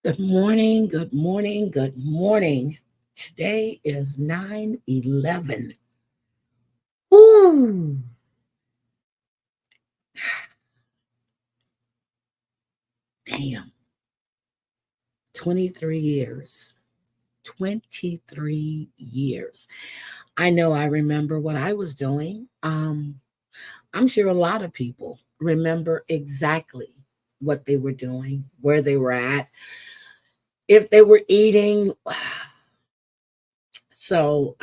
Good morning, good morning, good morning. Today is 9/11. Ooh, damn. 23 years. 23 years. I know I remember what I was doing. I'm sure a lot of people remember exactly what they were doing, where they were at, if they were eating. So,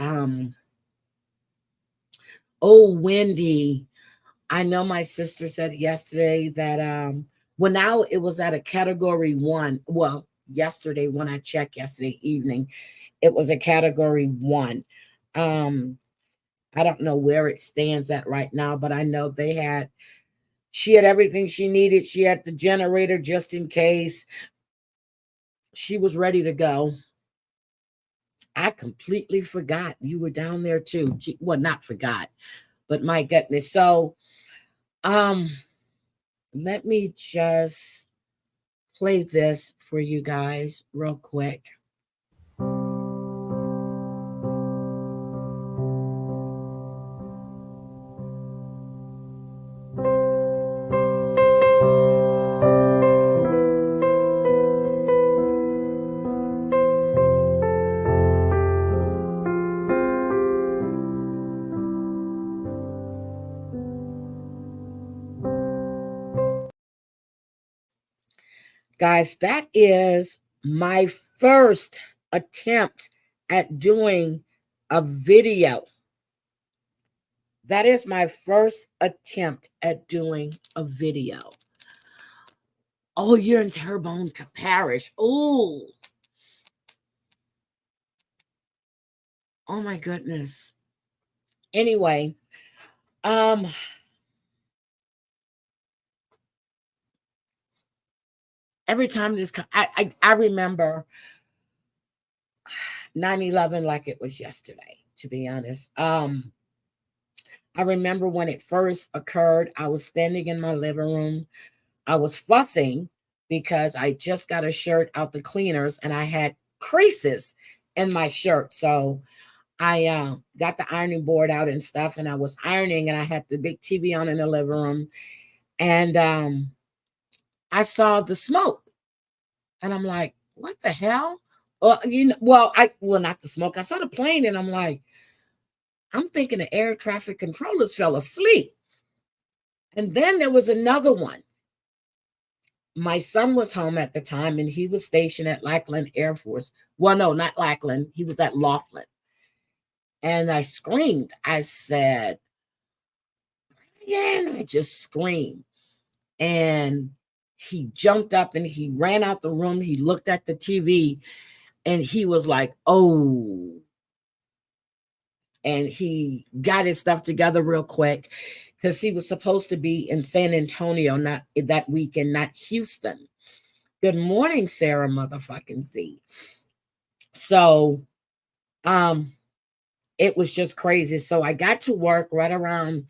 oh, Wendy, I know my sister said yesterday that well, now it was at a category 1. Well, yesterday when I checked yesterday evening, it was a category 1. Um I don't know where it stands at right now, but I know she had everything she needed. She had the generator just in case. She was ready to go. I completely forgot you were down there too. Well, not forgot, but my goodness. So, um let me just play this for you guys real quick. Guys, that is my first attempt at doing a video. That is my first attempt at doing a video. Oh, you're in Terrebonne Parish. Oh, oh my goodness. Anyway, um, every time I remember 9/11 like it was yesterday, to be honest. I remember when it first occurred, I was standing in my living room. I was fussing because I just got a shirt out the cleaners and I had creases in my shirt. So I got the ironing board out and stuff, and I was ironing, and I had the big TV on in the living room, and I saw the smoke, and I'm like, "What the hell?" Well, not the smoke. I saw the plane, and I'm like, I'm thinking the air traffic controllers fell asleep. And then there was another one. My son was home at the time and he was stationed at Lackland Air Force. Well, no, not Lackland. He was at Laughlin. And I screamed. I said, yeah, and I just screamed. And he jumped up and he ran out the room. He looked at the TV and he was like, oh. And he got his stuff together real quick because he was supposed to be in San Antonio, not that weekend, not Houston. Good morning, Sarah motherfucking Z. So, um, it was just crazy. So I got to work right around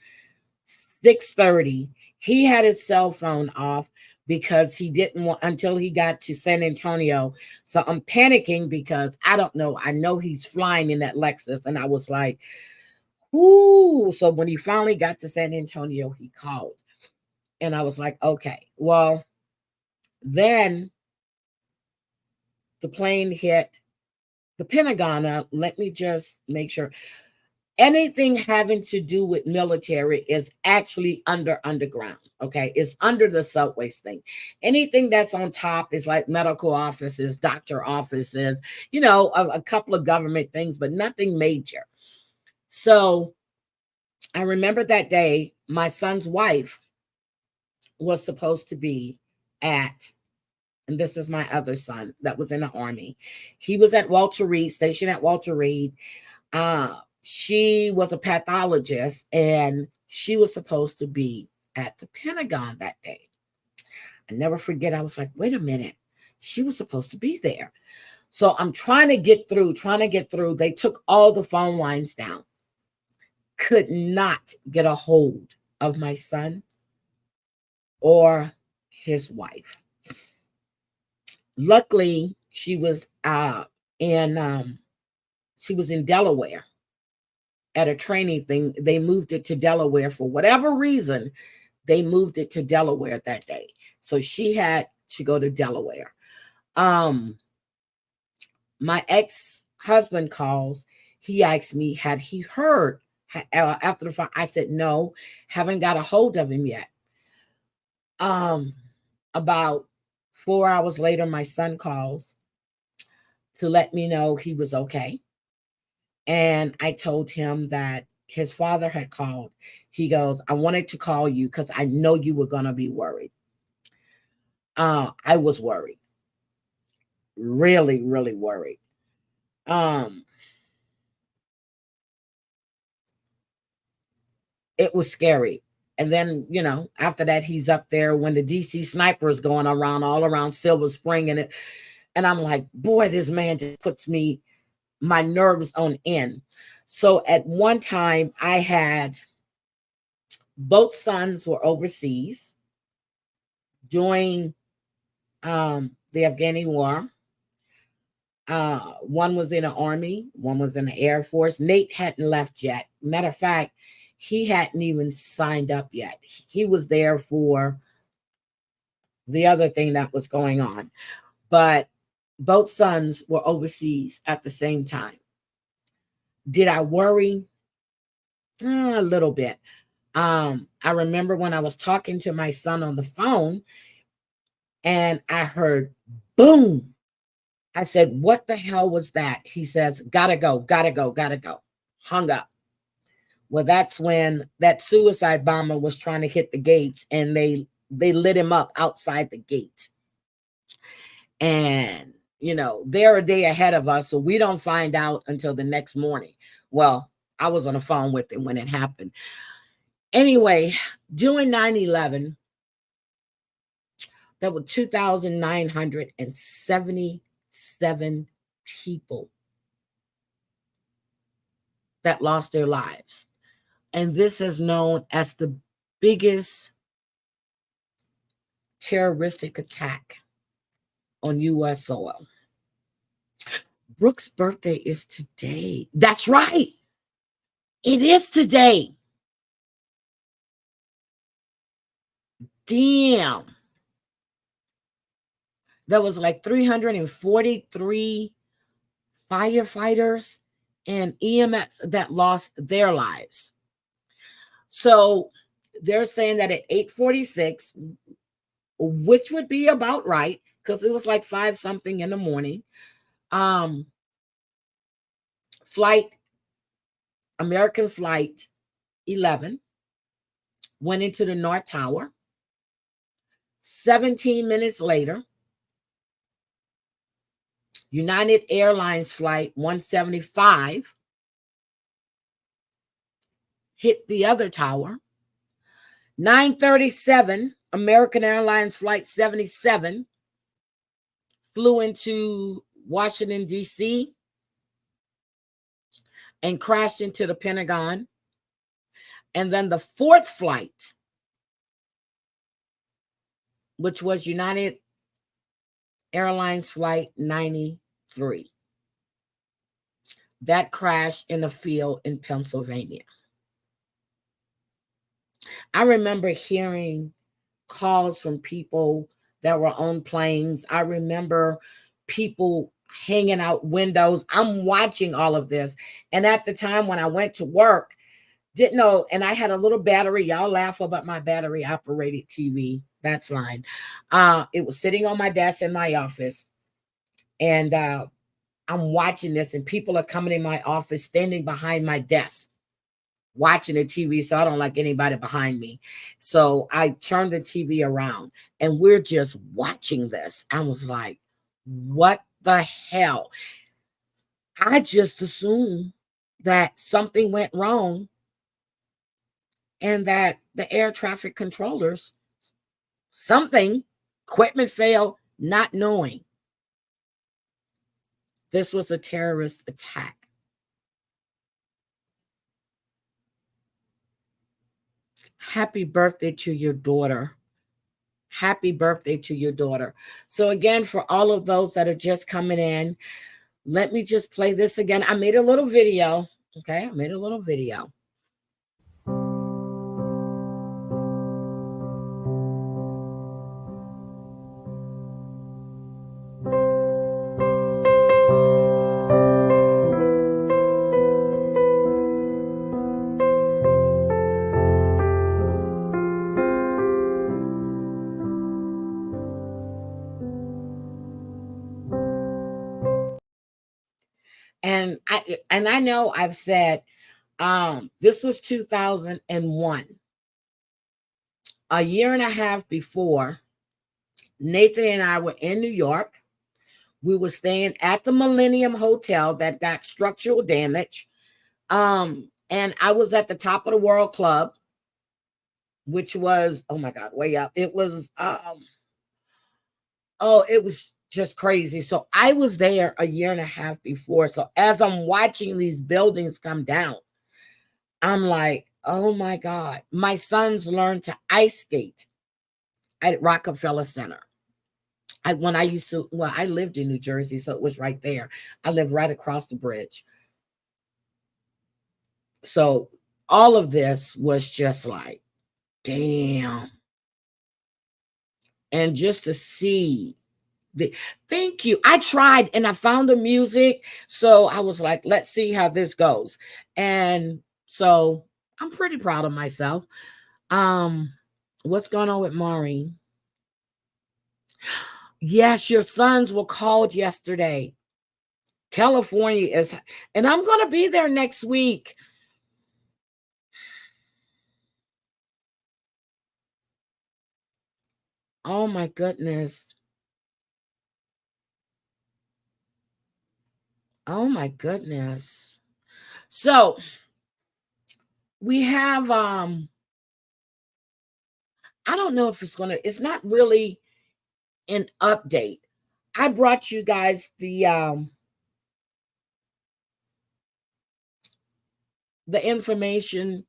6:30. He had his cell phone off because he didn't want until he got to San Antonio. So I'm panicking because I don't know. I know he's flying in that Lexus, and I was like, ooh. So when he finally got to San Antonio, he called. And I was like, okay. Well, then the plane hit the Pentagon. Let me just make sure. Anything having to do with military is actually underground. Okay. It's under the subways thing. Anything that's on top is like medical offices, doctor offices, a couple of government things, but nothing major. So I remember that day, my son's wife was supposed to be at, and this is my other son that was in the Army. He was at Walter Reed, stationed at Walter Reed. Uh, she was a pathologist and she was supposed to be at the Pentagon that day. I never forget, I was like, wait a minute, she was supposed to be there. So I'm trying to get through. They took all the phone lines down. Could not get a hold of my son or his wife. Luckily, in she was in Delaware at a training thing. They moved it to Delaware for whatever reason. They moved it to Delaware that day. So she had to go to Delaware. Um, my ex-husband calls. He asked me, had he heard after the I said, no, haven't got a hold of him yet. About 4 hours later, my son calls to let me know he was okay. And I told him that his father had called. He goes, I wanted to call you because I know you were going to be worried. I was worried, really, really worried. It was scary. And then, after that, he's up there when the DC sniper is going around all around Silver Spring. And I'm like, boy, this man just puts my nerves on end. So at one time, I had both sons were overseas during the Afghani war. One was in the Army, one was in the Air Force. Nate hadn't left yet. Matter of fact, he hadn't even signed up yet. He was there for the other thing that was going on. But both sons were overseas at the same time. Did I worry? A little bit. I remember when I was talking to my son on the phone and I heard boom. I said, what the hell was that? He says, gotta go, gotta go, gotta go. Hung up. Well, that's when that suicide bomber was trying to hit the gates and they lit him up outside the gate. And, they're a day ahead of us, so we don't find out until the next morning. Well, I was on the phone with him when it happened. Anyway, during 9/11, there were 2,977 people that lost their lives. And this is known as the biggest terroristic attack on U.S. soil. Brooke's birthday is today. That's right. It is today. Damn. There was like 343 firefighters and EMS that lost their lives. So they're saying that at 8:46, which would be about right, because it was like 5 something in the morning, American Flight 11 went into the North Tower. 17 minutes later, United Airlines Flight 175 hit the other tower. 9:37, American Airlines Flight 77 flew into Washington, D.C. and crashed into the Pentagon. And then the fourth flight, which was United Airlines Flight 93, that crashed in a field in Pennsylvania. I remember hearing calls from people that were on planes. I remember people hanging out windows. I'm watching all of this. And at the time when I went to work, didn't know, and I had a little battery. Y'all laugh about my battery operated TV. That's fine. It was sitting on my desk in my office. And I'm watching this, and people are coming in my office, standing behind my desk, watching the TV. So I don't like anybody behind me. So I turned the TV around and we're just watching this. I was like, what the hell? I just assumed that something went wrong and that the air traffic controllers, equipment failed, not knowing this was a terrorist attack. Happy birthday to your daughter. Happy birthday to your daughter. So again, for all of those that are just coming in, let me just play this again. I made a little video. Okay, I made a little video. And I know I've said this was 2001. A year and a half before, Nathan and I were in New York. We were staying at the Millennium Hotel that got structural damage. And I was at the Top of the World Club, which was, oh my God, way up. It was, it was just crazy. So I was there a year and a half before. So as I'm watching these buildings come down, I'm like, oh my God. My sons learned to ice skate at Rockefeller Center. I lived in New Jersey, so it was right there. I lived right across the bridge. So all of this was just like, damn. And just to see thank you. I tried and I found the music. So I was like, let's see how this goes. And so I'm pretty proud of myself. What's going on with Maureen? Yes, your sons were called yesterday. California is, and I'm going to be there next week. Oh my goodness. Oh my goodness. So we have I don't know if it's not really an update. I brought you guys the information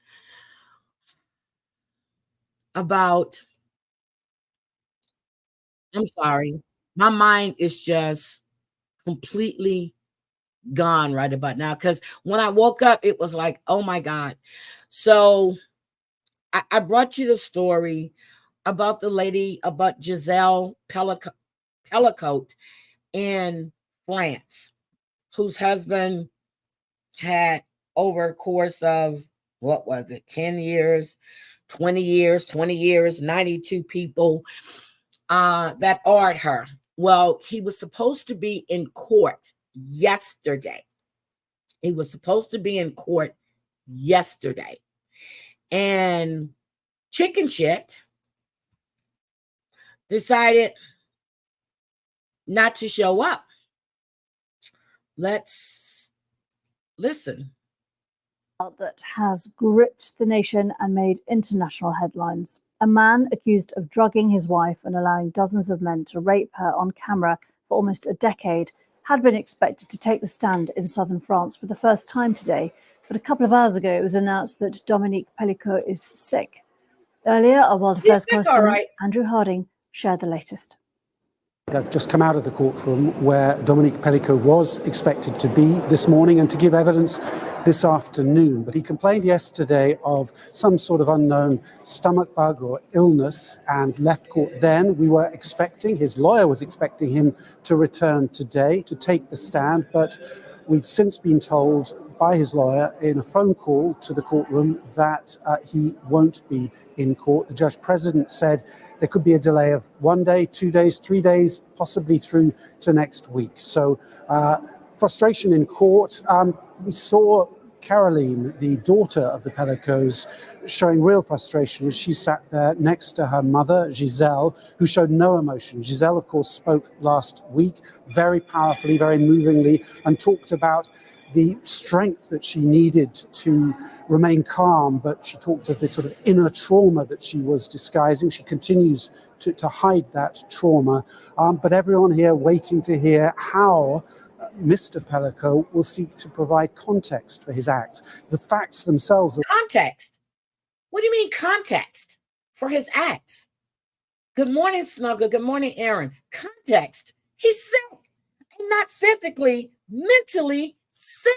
about, I'm sorry, my mind is just completely gone right about now, because when I woke up, it was like, oh my God. So I brought you the story about the lady, about Giselle Pelicot in France, whose husband had, over a course of, what was it, 10 years, 20 years, 92 people that awed her. Well, he was supposed to be in court yesterday. And chicken shit decided not to show up. Let's listen. That has gripped the nation and made international headlines. A man accused of drugging his wife and allowing dozens of men to rape her on camera for almost a decade had been expected to take the stand in southern France for the first time today. But a couple of hours ago, it was announced that Dominique Pelicot is sick. Earlier, our World Affairs correspondent, Andrew Harding, shared the latest. I've just come out of the courtroom where Dominique Pelicot was expected to be this morning and to give evidence this afternoon. But he complained yesterday of some sort of unknown stomach bug or illness and left court then. His lawyer was expecting him to return today to take the stand, but we've since been told by his lawyer in a phone call to the courtroom that he won't be in court. The judge president said there could be a delay of 1 day, 2 days, 3 days, possibly through to next week. So frustration in court. We saw Caroline, the daughter of the Pelicots, showing real frustration as she sat there next to her mother, Giselle, who showed no emotion. Giselle, of course, spoke last week very powerfully, very movingly, and talked about the strength that she needed to remain calm, but she talked of this sort of inner trauma that she was disguising. She continues to hide that trauma, but everyone here waiting to hear how Mr. Pelicot will seek to provide context for his act. The facts themselves. Context? What do you mean context for his acts? Good morning, Snuggle. Good morning, Aaron. Context. He's sick. And not physically, mentally sick.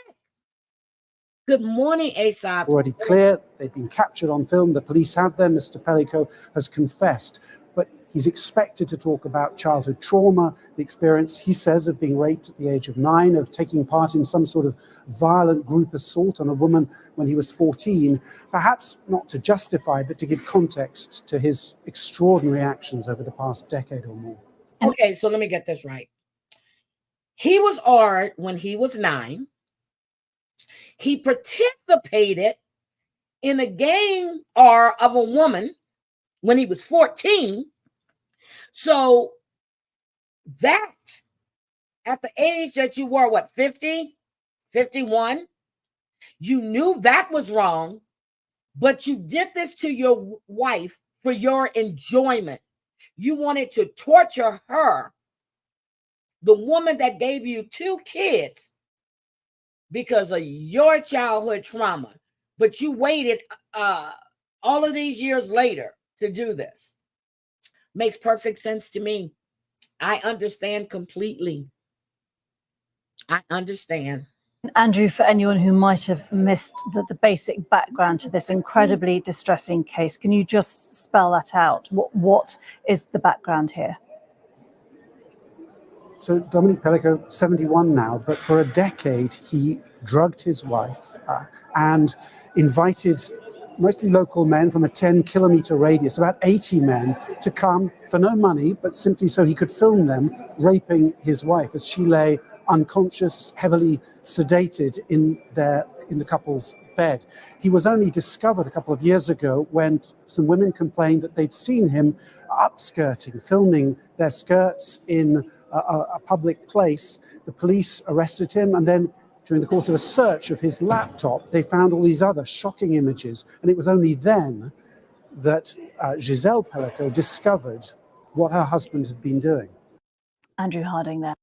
Good morning, Aesop. Already clear. They've been captured on film. The police have them. Mr. Pelicot has confessed. But he's expected to talk about childhood trauma, the experience, he says, of being raped at the age of 9, of taking part in some sort of violent group assault on a woman when he was 14, perhaps not to justify, but to give context to his extraordinary actions over the past decade or more. Okay, so let me get this right. He was ordered when he was 9. He participated in a gang of a woman when he was 14. So that at the age that you were, 50, 51, you knew that was wrong, but you did this to your wife for your enjoyment. You wanted to torture her, the woman that gave you 2 kids, because of your childhood trauma. But you waited all of these years later to do this. Makes perfect sense to me. I understand completely. I understand. Andrew, for anyone who might have missed the basic background to this incredibly distressing case, can you just spell that out? What is the background here? So Dominique Pelicot, 71 now, but for a decade he drugged his wife and invited mostly local men from a 10-kilometer radius, about 80 men, to come for no money, but simply so he could film them raping his wife as she lay unconscious, heavily sedated in the couple's bed. He was only discovered a couple of years ago when some women complained that they'd seen him upskirting, filming their skirts in a public place. The police arrested him, and then during the course of a search of his laptop, they found all these other shocking images. And it was only then that Giselle Pelicot discovered what her husband had been doing. Andrew Harding there.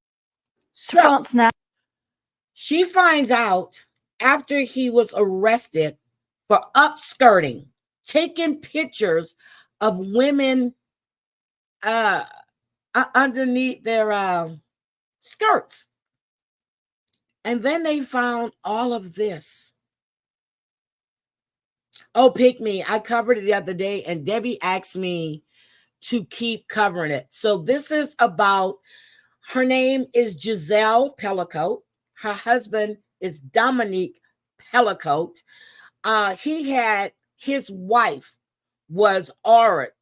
So, France now. She finds out after he was arrested for upskirting, taking pictures of women underneath their skirts. And then they found all of this. Oh, pick me. I covered it the other day, and Debbie asked me to keep covering it. So this is about, her name is Giselle Pelicot. Her husband is Dominique Pelicot. His wife was ordered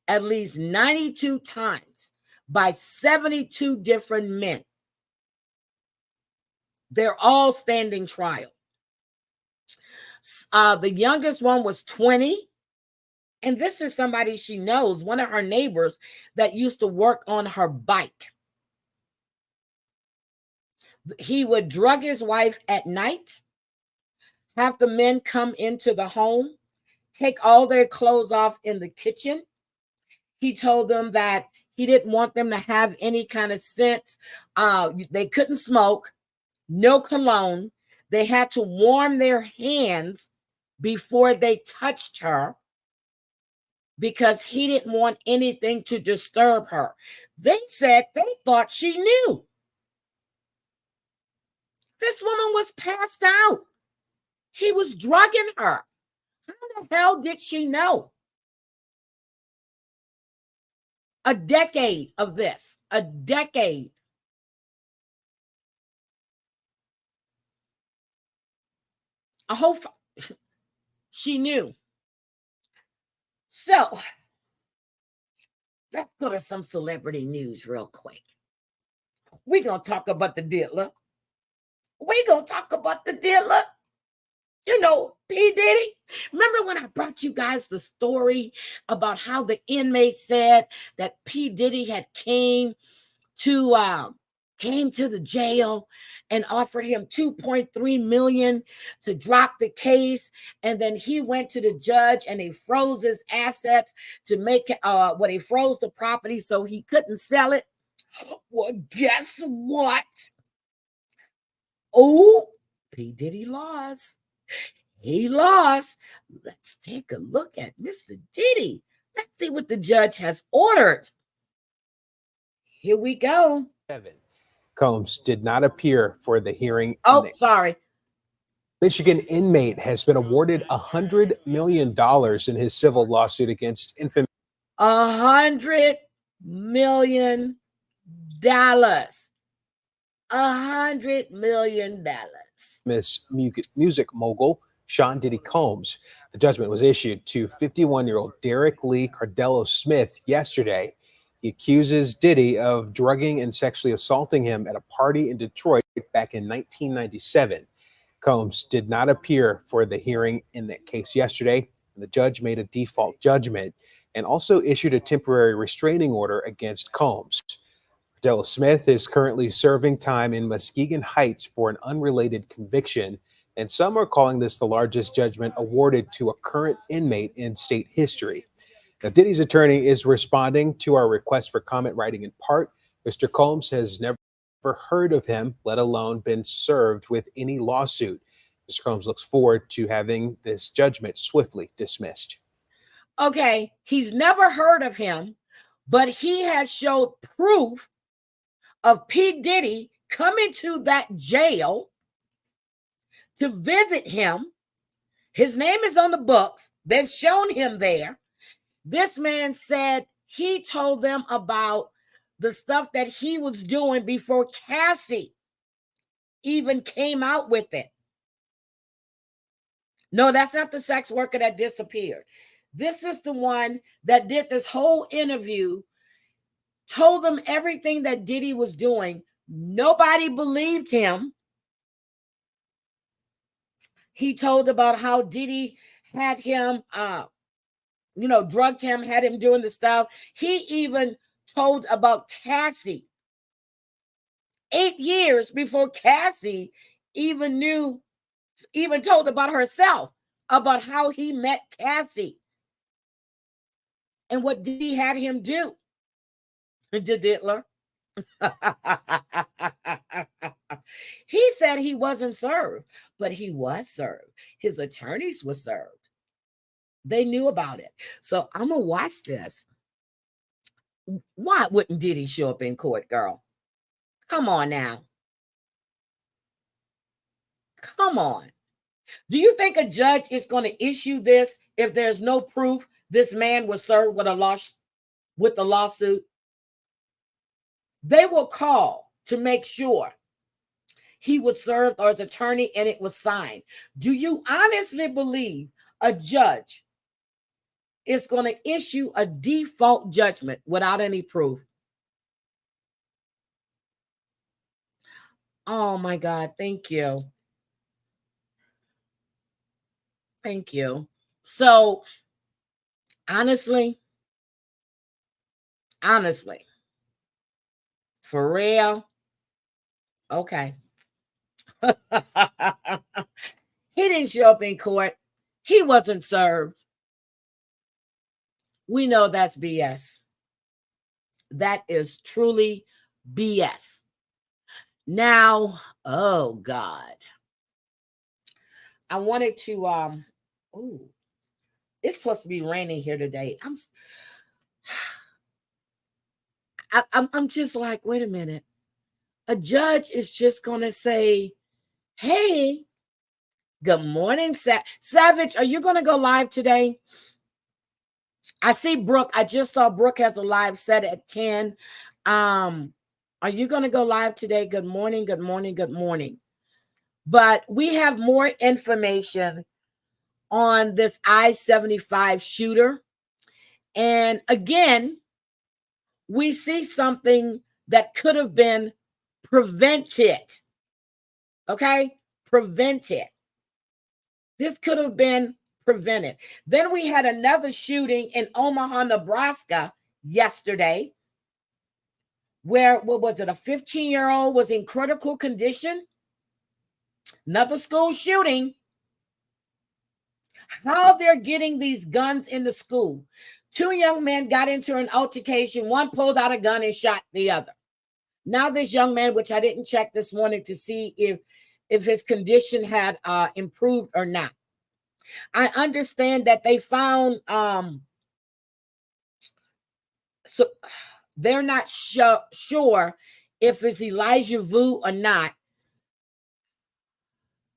at least 92 times by 72 different men. They're all standing trial. The youngest one was 20. And this is somebody she knows, one of her neighbors that used to work on her bike. He would drug his wife at night, have the men come into the home, take all their clothes off in the kitchen. He told them that he didn't want them to have any kind of scent. They couldn't smoke. No cologne. They had to warm their hands before they touched her because he didn't want anything to disturb her. They said they thought she knew. This woman was passed out. He was drugging her. How the hell did she know? A decade of this. A decade. A whole she knew. So let's go to some celebrity news real quick. We're going to talk about the diddler. We're going to talk about the diddler. You know, P. Diddy. Remember when I brought you guys the story about how the inmate said that P. Diddy had came to the jail and offered him $2.3 million to drop the case, and then he went to the judge and he froze his assets to make he froze the property so he couldn't sell it. Well, guess what? Oh, P. Diddy lost. He lost. Let's take a look at Mr. Diddy. Let's see what the judge has ordered. Here we go. Combs did not appear for the hearing. Oh, sorry. Michigan inmate has been awarded $100 million in his civil lawsuit against infamous $100 million. $100 million. Music mogul Sean Diddy Combs. The judgment was issued to 51-year-old Derek Lee Cardello Smith yesterday. He accuses Diddy of drugging and sexually assaulting him at a party in Detroit back in 1997. Combs did not appear for the hearing in that case yesterday. The judge made a default judgment and also issued a temporary restraining order against Combs. Cardello Smith is currently serving time in Muskegon Heights for an unrelated conviction, and some are calling this the largest judgment awarded to a current inmate in state history. Now, Diddy's attorney is responding to our request for comment, writing in part, Mr. Combs has never heard of him, let alone been served with any lawsuit. Mr. Combs looks forward to having this judgment swiftly dismissed. Okay, he's never heard of him, but he has showed proof of P. Diddy coming to that jail to visit him. His name is on the books. They've shown him there. This man said he told them about the stuff that he was doing before Cassie even came out with it. No, that's not the sex worker that disappeared. This is the one that did this whole interview, told them everything that Diddy was doing. Nobody believed him. He told about how Diddy had him, drugged him, had him doing the stuff. He even told about Cassie 8 years before Cassie even told about herself, about how he met Cassie and what Diddy had him do. Did Diddler? He said he wasn't served, but he was served. His attorneys were served. They knew about it. So I'm going to watch this. Why wouldn't Diddy show up in court, girl? Come on now. Come on. Do you think a judge is going to issue this if there's no proof this man was served with a lawsuit? They will call to make sure he was served or his attorney and it was signed. Do you honestly believe a judge is going to issue a default judgment without any proof? Oh my God, thank you. Thank you. So, honestly, for real, okay. He didn't show up in court. He wasn't served. We know that's BS. That is truly BS. Now, oh God. I wanted to it's supposed to be raining here today. I'm just like, wait a minute. A judge is just going to say, hey, good morning, Savage. Are you going to go live today? I see Brooke. I just saw Brooke has a live set at 10. Are you going to go live today? Good morning, good morning, good morning. But we have more information on this I-75 shooter. And again, we see something that could have been prevented. Okay? Prevented. This could have been prevented. Then we had another shooting in Omaha, Nebraska yesterday, where, what was it, a 15-year-old was in critical condition. Another school shooting. How they're getting these guns in the school. 2 young men got into an altercation. One pulled out a gun and shot the other. Now this young man, which I didn't check this morning to see if his condition had improved or not. I understand that they found So they're not sure if it's Elijah Vu or not.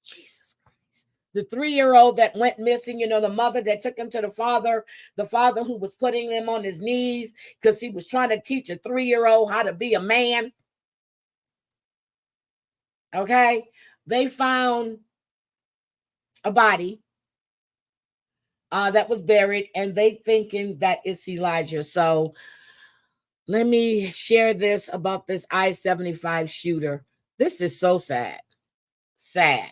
Jesus Christ. The 3-year-old that went missing, the mother that took him to the father who was putting him on his knees because he was trying to teach a 3-year-old how to be a man. Okay. They found a body that was buried, and they thinking that it's Elijah. So let me share this about this I-75 shooter. This is so sad. Sad.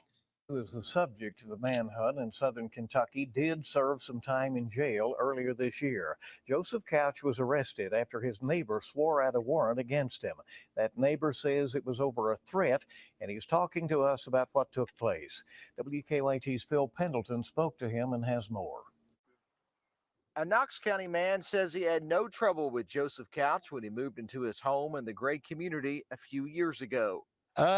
Who is the subject of the manhunt in southern Kentucky, did serve some time in jail earlier this year. Joseph Couch was arrested after his neighbor swore out a warrant against him. That neighbor says it was over a threat, and he's talking to us about what took place. WKYT's Phil Pendleton spoke to him and has more. A Knox County man says he had no trouble with Joseph Couch when he moved into his home in the Gray community a few years ago.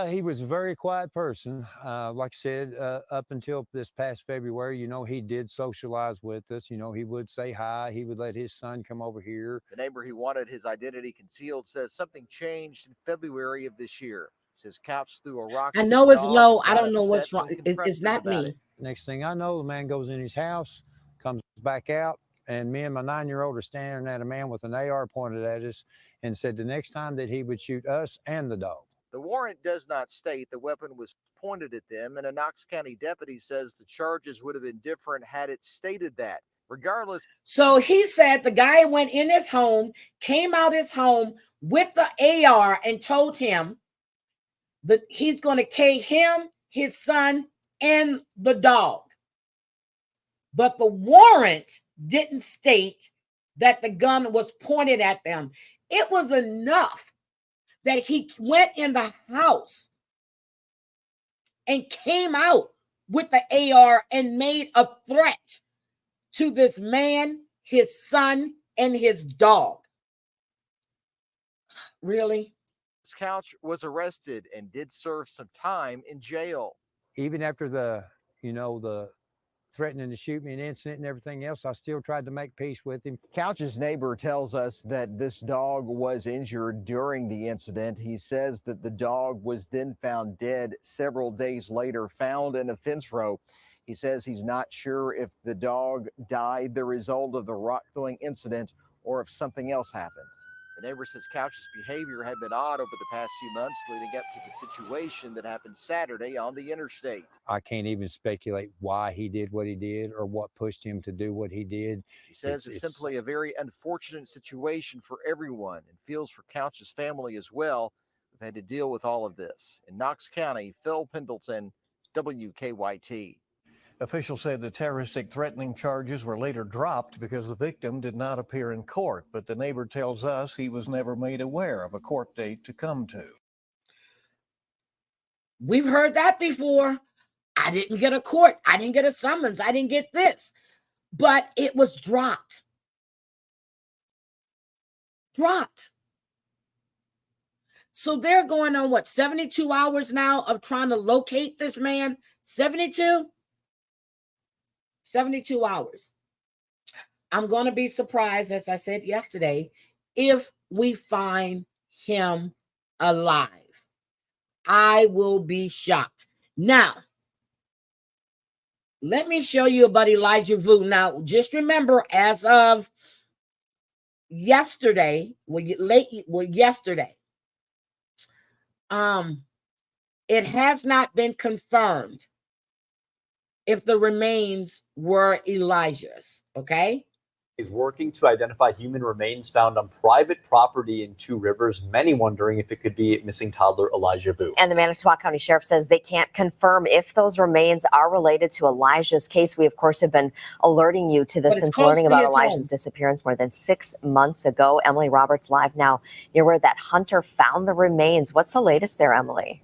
He was a very quiet person. Like I said, up until this past February, he did socialize with us. He would say hi. He would let his son come over here. The neighbor who wanted his identity concealed says something changed in February of this year. Says Couch threw a rock. I know it's low. I don't know what's wrong. It's not me. Next thing I know, the man goes in his house, comes back out, and me and my 9-year-old are staring at a man with an AR pointed at us and said the next time that he would shoot us and the dog. The warrant does not state the weapon was pointed at them, and a Knox County deputy says the charges would have been different had it stated that. Regardless. So he said the guy went in his home, came out his home with the AR and told him that he's going to kill him, his son, and the dog. But the warrant didn't state that the gun was pointed at them. It was enough that he went in the house and came out with the AR and made a threat to this man, his son, and his dog. Really? Couch was arrested and did serve some time in jail. Even after the threatening to shoot me an incident and everything else, I still tried to make peace with him. Couch's neighbor tells us that this dog was injured during the incident. He says that the dog was then found dead several days later, found in a fence row. He says he's not sure if the dog died the result of the rock throwing incident or if something else happened. The neighbor says Couch's behavior had been odd over the past few months leading up to the situation that happened Saturday on the interstate. I can't even speculate why he did what he did or what pushed him to do what he did. He says it's simply a very unfortunate situation for everyone and feels for Couch's family as well. We've had to deal with all of this. In Knox County, Phil Pendleton, WKYT. Officials said the terroristic threatening charges were later dropped because the victim did not appear in court, but the neighbor tells us he was never made aware of a court date to come to. We've heard that before. I didn't get a court. I didn't get a summons. I didn't get this. But it was dropped. Dropped. So they're going on, 72 hours now of trying to locate this man? 72? 72 hours. I'm going to be surprised, as I said yesterday, if we find him alive. I will be shocked. Now, let me show you about Elijah Vu. Now, just remember, as of yesterday, yesterday, it has not been confirmed if the remains were Elijah's, okay? Is working to identify human remains found on private property in Two Rivers, many wondering if it could be missing toddler Elijah Vu. And the Manitowoc County Sheriff says they can't confirm if those remains are related to Elijah's case. We, of course, have been alerting you to this since learning about Elijah's disappearance more than 6 months ago. Emily Roberts live now near where that hunter found the remains. What's the latest there, Emily?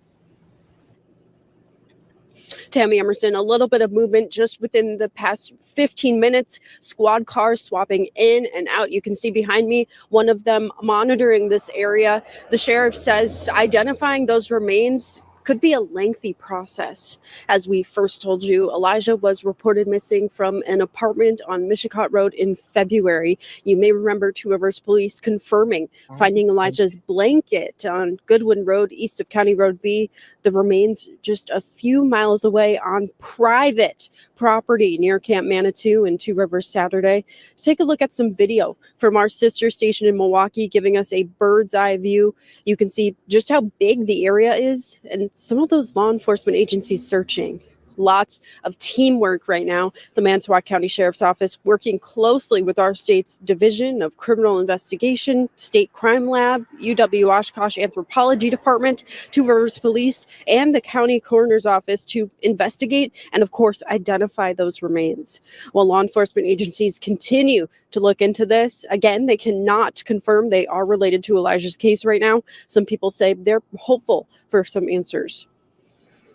Tammy Emerson, a little bit of movement just within the past 15 minutes. Squad cars swapping in and out. You can see behind me one of them monitoring this area. The sheriff says identifying those remains could be a lengthy process. As we first told you, Elijah was reported missing from an apartment on Pelicot Road in February. You may remember Two Rivers police confirming finding Elijah's blanket on Goodwin Road, east of County Road B. The remains just a few miles away on private property near Camp Manitou in Two Rivers Saturday. Take a look at some video from our sister station in Milwaukee, giving us a bird's eye view. You can see just how big the area is and some of those law enforcement agencies searching. Lots of teamwork right now. The Manitowoc County Sheriff's Office working closely with our state's Division of Criminal Investigation, State Crime Lab, UW Oshkosh Anthropology Department, Two Rivers Police, and the County Coroner's Office to investigate and, of course, identify those remains. While law enforcement agencies continue to look into this, again, they cannot confirm they are related to Elijah's case right now. Some people say they're hopeful for some answers.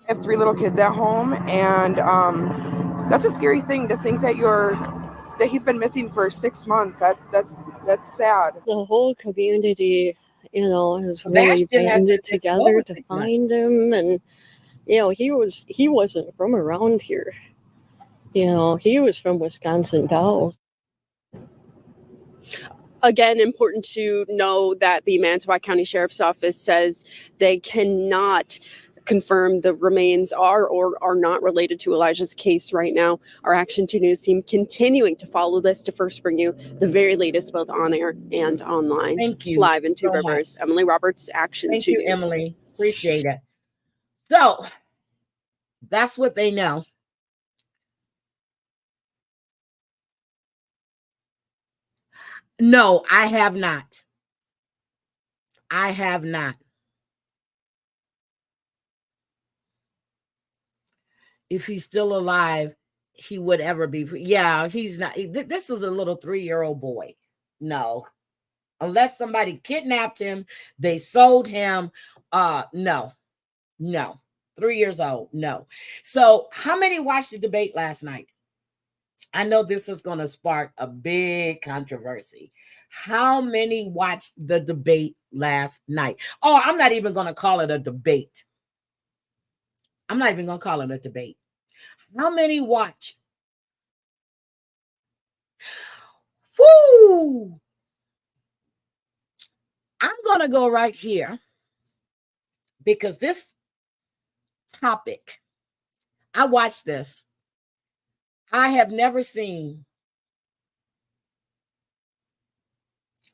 I have 3 little kids at home, and that's a scary thing to think that he's been missing for 6 months. That's sad. The whole community, has really banded together to find him, and he wasn't from around here. He was from Wisconsin Dells. Again, important to know that the Manitowoc County Sheriff's Office says they cannot confirm the remains are or are not related to Elijah's case right now. Our Action 2 News team continuing to follow this to first bring you the very latest, both on air and online. Thank you. Live in Two Rivers. Emily Roberts, Action 2 News. Thank you, Emily. Appreciate it. So that's what they know. No, I have not. I have not. If he's still alive, he would ever be free. Yeah, he's not. This is a little 3-year-old boy. No. Unless somebody kidnapped him, they sold him. No. 3 years old. No. So how many watched the debate last night? I know this is going to spark a big controversy. How many watched the debate last night? Oh, I'm not even going to call it a debate. I'm not even going to call it a debate. How many watch? Woo! I'm going to go right here because this topic, I watched this. I have never seen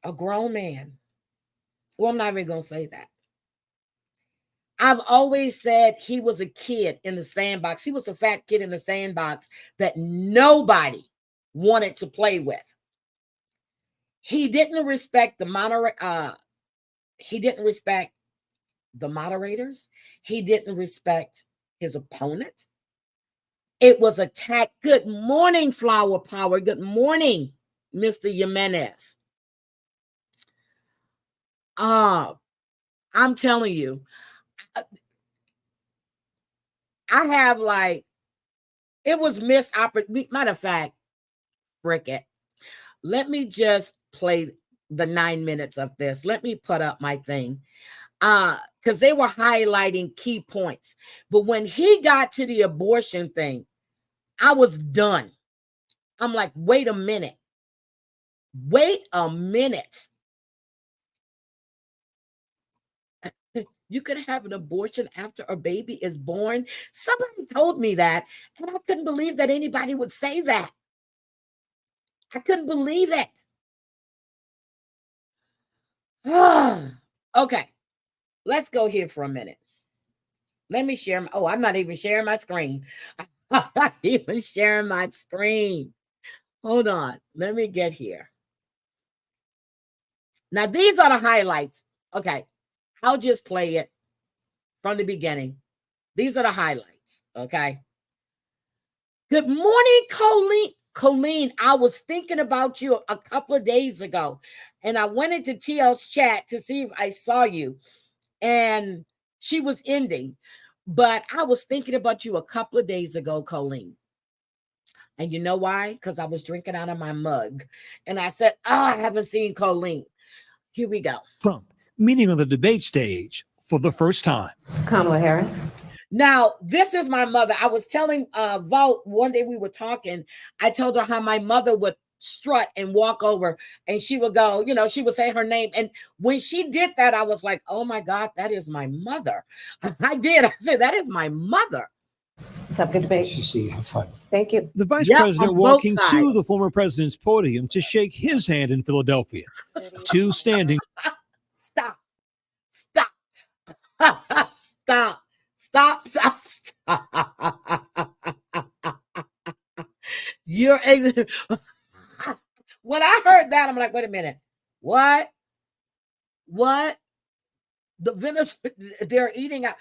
a grown man. Well, I'm not even going to say that. I've always said he was a kid in the sandbox. He was a fat kid in the sandbox that nobody wanted to play with. He didn't respect the moderators. He didn't respect his opponent. It was attack. Good morning, Flower Power. Good morning, Mr. Jimenez. I'm telling you, I have it was missed opportunity. Matter of fact, frick it. Let me just play the 9 minutes of this. Let me put up my thing. Because they were highlighting key points. But when he got to the abortion thing, I was done. I'm like, wait a minute. Wait a minute. You could have an abortion after a baby is born. Somebody told me that, and I couldn't believe that anybody would say that. I couldn't believe it. Okay, let's go here for a minute. Let me share. I'm not even sharing my screen. I'm not even sharing my screen. Hold on. Let me get here. Now, these are the highlights. Okay. I'll just play it from the beginning. These are the highlights, okay? Good morning, Colleen. Colleen, I was thinking about you a couple of days ago, and I went into TL's chat to see if I saw you, and she was ending, but I was thinking about you a couple of days ago, Colleen. And you know why? Because I was drinking out of my mug, and I said, I haven't seen Colleen. Here we go. Trump meeting on the debate stage for the first time. Kamala Harris. Now, this is my mother. I was telling Vault one day we were talking. I told her how my mother would strut and walk over and she would go, you know, she would say her name. And when she did that, I was like, oh my God, that is my mother. I did. I said, that is my mother. Let's have a good debate. Have fun. Thank you. The vice president walking to the former president's podium to shake his hand in Philadelphia. Two standing. Stop. Stop. You're when I heard that, I'm like, wait a minute. What? The Venezuela, they're eating out.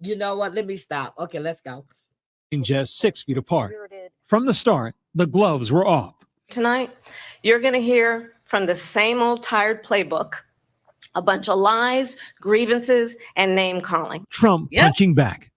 You know what? Let me stop. Okay, let's go. Just 6 feet apart. From the start, the gloves were off. Tonight, you're going to hear from the same old tired playbook, a bunch of lies, grievances, and name calling. Trump punching back.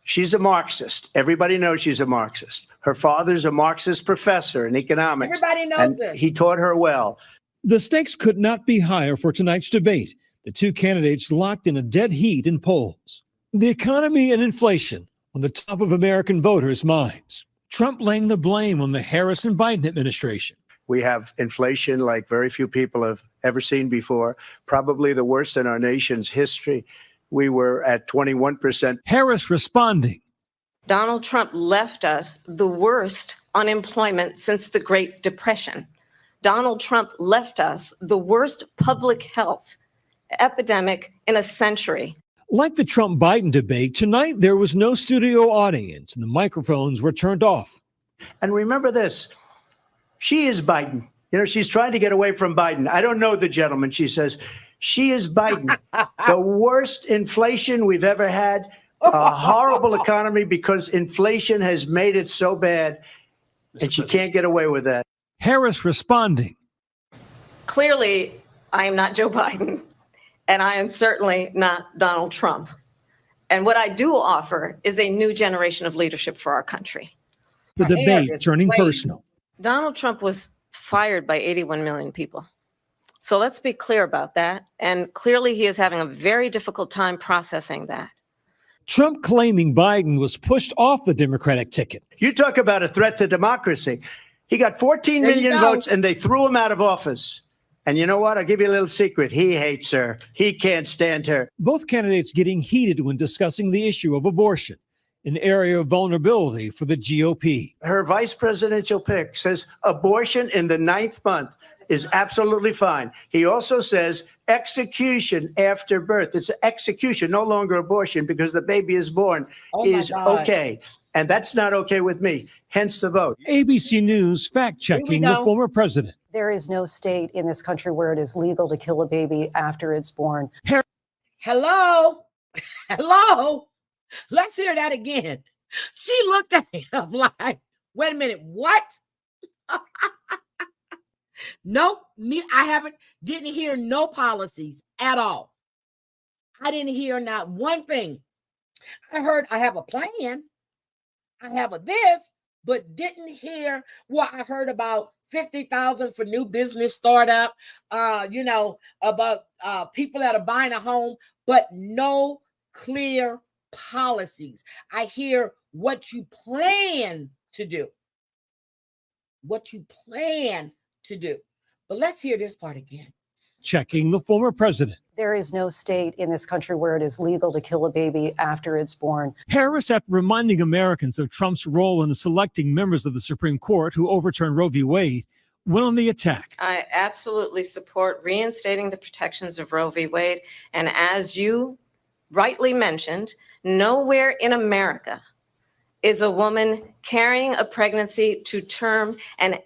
She's a Marxist. Everybody knows she's a Marxist. Her father's a Marxist professor in economics. Everybody knows and this. He taught her well. The stakes could not be higher for tonight's debate. The two candidates locked in a dead heat in polls. The economy and inflation on the top of American voters' minds. Trump laying the blame on the Harris and Biden administration. We have inflation like very few people have ever seen before, probably the worst in our nation's history. We were at 21%. Harris responding. Donald Trump left us the worst unemployment since the Great Depression. Donald Trump left us the worst public health epidemic in a century. Like the Trump-Biden debate, tonight there was no studio audience and the microphones were turned off. And remember this, she is Biden. You know, she's trying to get away from Biden. I don't know the gentleman, she says. She is Biden. The worst inflation we've ever had, a horrible economy because inflation has made it so bad, and she can't get away with that. Harris responding. Clearly, I am not Joe Biden, and I am certainly not Donald Trump. And what I do offer is a new generation of leadership for our country. The debate turning personal. Donald Trump was fired by 81 million people. So let's be clear about that. And clearly he is having a very difficult time processing that. Trump claiming Biden was pushed off the Democratic ticket. You talk about a threat to democracy. He got 14 million votes and they threw him out of office. And you know what? I'll give you a little secret. He hates her. He can't stand her. Both candidates getting heated when discussing the issue of abortion, an area of vulnerability for the GOP. Her vice presidential pick says abortion in the 9th month is absolutely fine. He also says execution after birth. It's execution, no longer abortion, because the baby is born is okay. And that's not okay with me, hence the vote. ABC News fact-checking the former president. There is no state in this country where it is legal to kill a baby after it's born. Hello? Let's hear that again. She looked at him like, wait a minute, what? Nope, didn't hear no policies at all. I didn't hear not one thing. I heard I have a plan. I have a this, but didn't hear what I heard about 50,000 for new business startup, about people that are buying a home, but no clear policies. I hear what you plan to do. What you plan to do. But let's hear this part again. Checking the former president. There is no state in this country where it is legal to kill a baby after it's born. Harris, after reminding Americans of Trump's role in selecting members of the Supreme Court who overturned Roe v. Wade, went on the attack. I absolutely support reinstating the protections of Roe v. Wade. And as you rightly mentioned, nowhere in America is a woman carrying a pregnancy to term and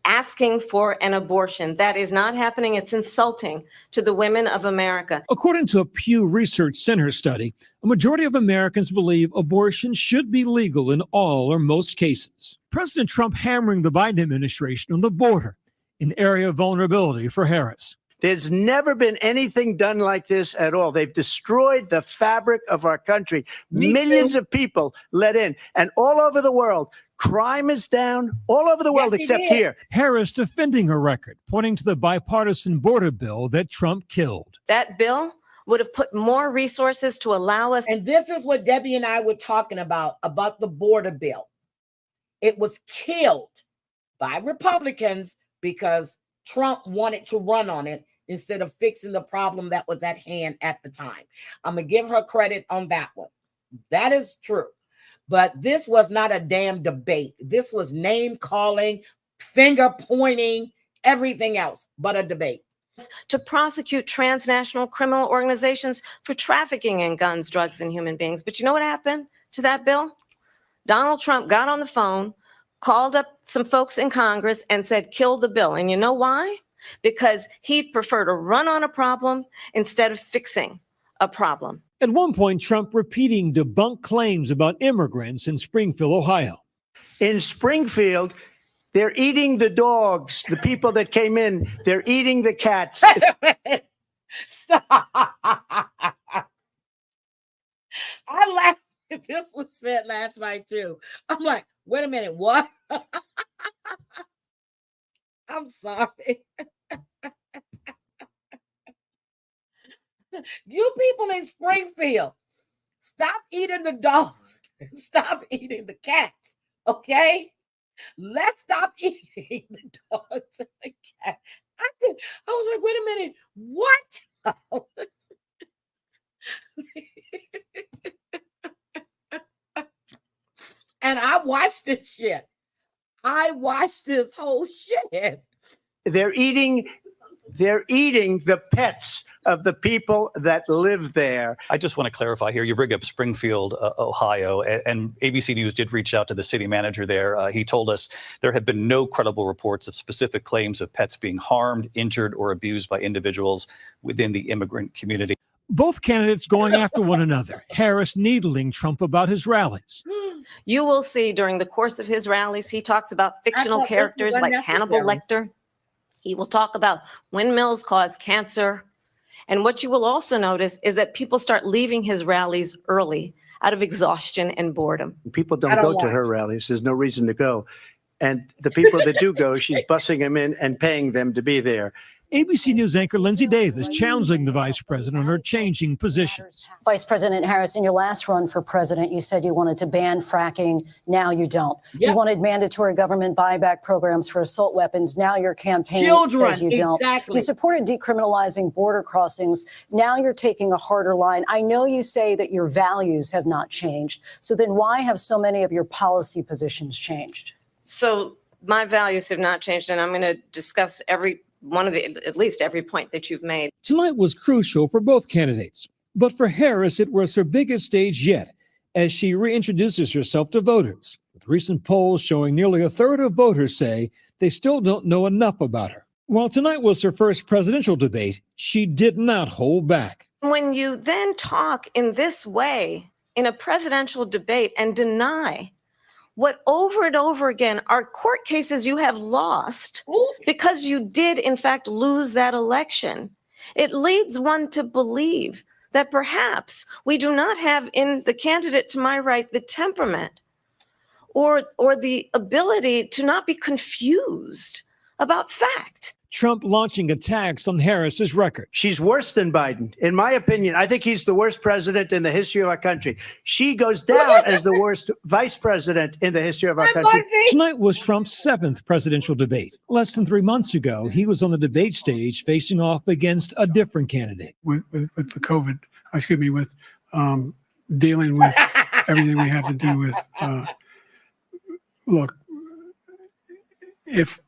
asking for an abortion. That is not happening. It's insulting to the women of America. According to a Pew Research Center study, a majority of Americans believe abortion should be legal in all or most cases. President Trump hammering the Biden administration on the border, an area of vulnerability for Harris. There's never been anything done like this at all. They've destroyed the fabric of our country. Millions of people let in. And all over the world, crime is down all over the world except here. Harris defending her record, pointing to the bipartisan border bill that Trump killed. That bill would have put more resources to allow us. And this is what Debbie and I were talking about the border bill. It was killed by Republicans because Trump wanted to run on it instead of fixing the problem that was at hand at the time. I'm going to give her credit on that one. That is true. But this was not a damn debate. This was name calling, finger pointing, everything else but a debate. To prosecute transnational criminal organizations for trafficking in guns, drugs, and human beings. But you know what happened to that bill? Donald Trump got on the phone, called up some folks in Congress and said, kill the bill. And you know why? Because he'd prefer to run on a problem instead of fixing a problem. At one point, Trump repeating debunked claims about immigrants in Springfield, Ohio. In Springfield, they're eating the dogs. The people that came in, they're eating the cats. Stop. I laughed. This was said last night too. I'm like, wait a minute, what? I'm sorry. You people in Springfield, stop eating the dogs. Stop eating the cats, okay? Let's stop eating the dogs and the cats. I was like, wait a minute, what? And I watched this shit. I watched this whole shit. They're eating the pets of the people that live there. I just want to clarify here. You bring up Springfield, Ohio, and ABC News did reach out to the city manager there. He told us there have been no credible reports of specific claims of pets being harmed, injured, or abused by individuals within the immigrant community. Both candidates going after one another. Harris needling Trump about his rallies. You will see during the course of his rallies, he talks about fictional characters like Hannibal Lecter. He will talk about windmills cause cancer. And what you will also notice is that people start leaving his rallies early out of exhaustion and boredom. People don't go to her rallies. There's no reason to go. And the people that do go, she's bussing them in and paying them to be there. ABC News anchor Lindsay Davis challenging the vice president on her changing positions. Vice President Harris, in your last run for president, you said you wanted to ban fracking. Now you don't. Yep. You wanted mandatory government buyback programs for assault weapons. Now your campaign says you don't. Exactly. You supported decriminalizing border crossings. Now you're taking a harder line. I know you say that your values have not changed. So then why have so many of your policy positions changed? So my values have not changed, and I'm going to discuss at least every point that you've made. Tonight was crucial for both candidates, but for Harris, it was her biggest stage yet as she reintroduces herself to voters, with recent polls showing nearly a third of voters say they still don't know enough about her. While tonight was her first presidential debate, she did not hold back. When you then talk in this way in a presidential debate and deny what over and over again are court cases you have lost because you did, in fact, lose that election. It leads one to believe that perhaps we do not have in the candidate to my right the temperament or the ability to not be confused about fact. Trump launching attacks on Harris's record. She's worse than Biden. In my opinion, I think he's the worst president in the history of our country. She goes down as the worst vice president in the history of our country. Tonight was Trump's seventh presidential debate. Less than 3 months ago, he was on the debate stage facing off against a different candidate. With the COVID, with dealing with everything we had to do with, look, if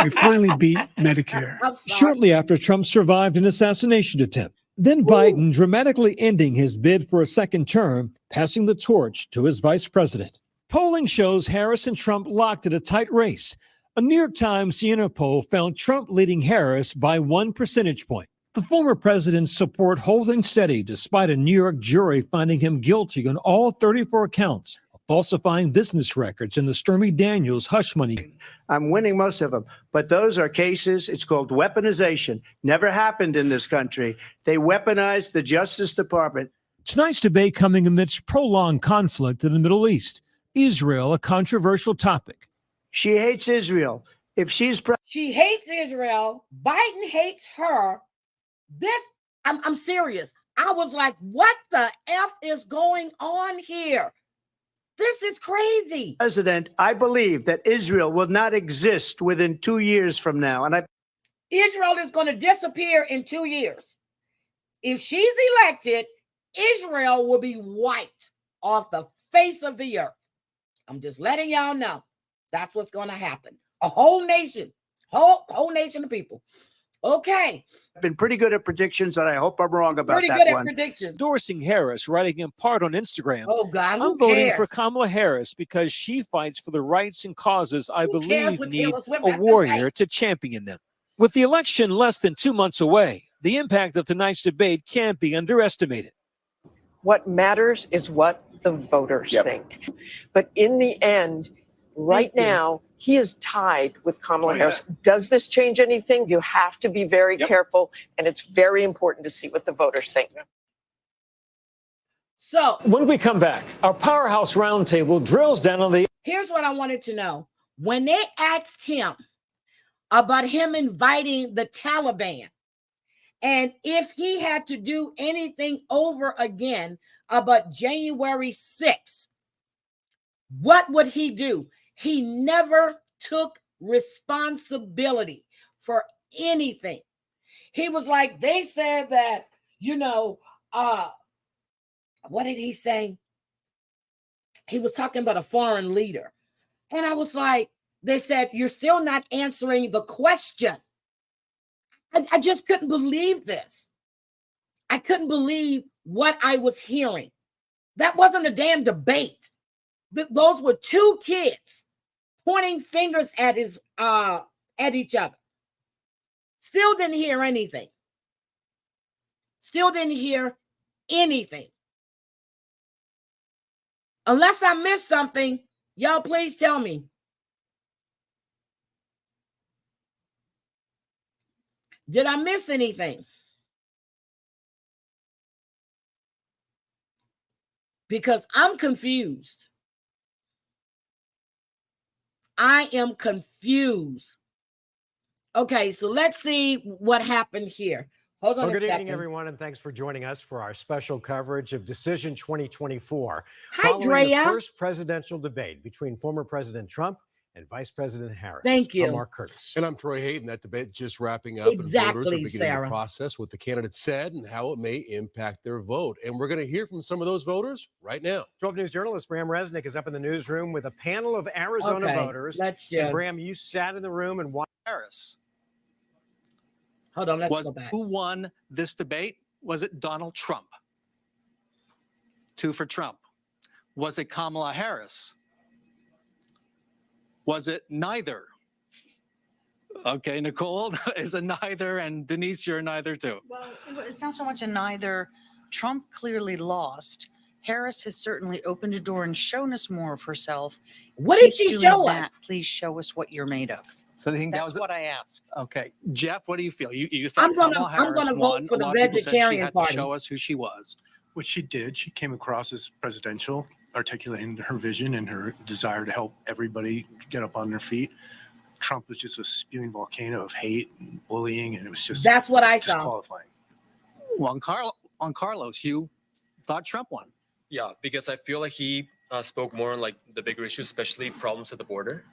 we finally beat Medicare. Shortly after Trump survived an assassination attempt. Then Biden dramatically ending his bid for a second term, passing the torch to his vice president. Polling shows Harris and Trump locked at a tight race. A New York Times CNN poll found Trump leading Harris by 1 percentage point. The former president's support holding steady despite a New York jury finding him guilty on all 34 counts of falsifying business records in the Stormy Daniels hush money. I'm winning most of them, but those are cases. It's called weaponization. Never happened in this country. They weaponized the Justice Department. Tonight's debate coming amidst prolonged conflict in the Middle East. Israel, a controversial topic. She hates Israel. If she hates Israel. Biden hates her. I'm serious. I was like, what the F is going on here? This is crazy. President, I believe that Israel will not exist within 2 years from now. And Israel is going to disappear in 2 years. If she's elected, Israel will be wiped off the face of the earth. I'm just letting y'all know that's what's going to happen. A whole nation, whole nation of people. Okay. I've been pretty good at predictions, and I hope I'm wrong about Pretty that good at one. predictions. Endorsing Harris, writing in part on Instagram, oh God, who I'm voting cares? for Kamala Harris because she fights for the rights and causes I Who cares believe what need Taylor Swift a have to warrior say? to champion them. With the election less than 2 months away, the impact of tonight's debate can't be underestimated. What matters is what the voters think. But in the end, right now, he is tied with Kamala Harris. Does this change anything? You have to be very careful, and it's very important to see what the voters think. So when we come back, our Powerhouse Roundtable drills down on the... Here's what I wanted to know. When they asked him about him inviting the Taliban, and if he had to do anything over again about January 6th, what would he do? He never took responsibility for anything. He was like, they said that, what did he say? He was talking about a foreign leader. And I was like, they said, you're still not answering the question. I just couldn't believe this. I couldn't believe what I was hearing. That wasn't a damn debate. Those were two kids pointing fingers at each other. Still didn't hear anything. Still didn't hear anything. Unless I missed something, y'all please tell me. Did I miss anything? Because I'm confused. I am confused. Okay, so let's see what happened here. Hold on Well, a good second. evening, everyone, and thanks for joining us for our special coverage of Decision 2024. Hi, following Drea. the first presidential debate between former President Trump and Vice President Harris. Thank you. I'm Mark Curtis. And I'm Troy Hayden. That debate just wrapping up. Exactly, and voters are beginning Sarah. to process what the candidates said and how it may impact their vote. And we're going to hear from some of those voters right now. 12 News journalist Bram Resnick is up in the newsroom with a panel of Arizona Okay, voters. let's And just- Bram, you sat in the room and watched Harris. Hold on, let's was go back. Who won this debate? Was it Donald Trump? 2 for Trump. Was it Kamala Harris? Was it neither? Okay, Nicole is a neither, and Denise, you're a neither too. Well, it's not so much a neither. Trump clearly lost. Harris has certainly opened a door and shown us more of herself. What did Keep she doing show that. us? Please show us what you're made of. So you think that That's was what I ask. Okay, Jeff, what do you feel? You thought I'm gonna Kamala Harris vote won. for A the lot of people said she Vegetarian had Party. to show us who she was. What she did, she came across as presidential, articulating her vision and her desire to help everybody get up on their feet. Trump was just a spewing volcano of hate and bullying, and it was just That's what I saw. disqualifying. Well, on Carlos, you thought Trump won. Yeah, because I feel like he spoke more on like the bigger issues, especially problems at the border.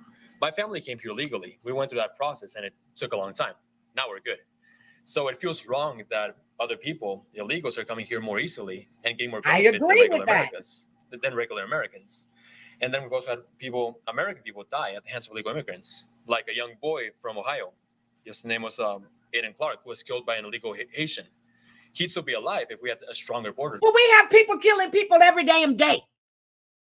My family came here legally. We went through that process, and it took a long time. Now we're good. So it feels wrong that other people, illegals, are coming here more easily and getting more I benefits agree than with that. than regular Americans. And then we've also had American people die at the hands of illegal immigrants, like a young boy from Ohio. His name was Aiden Clark, who was killed by an illegal Haitian. He'd still be alive if we had a stronger border. Well, we have people killing people every damn day.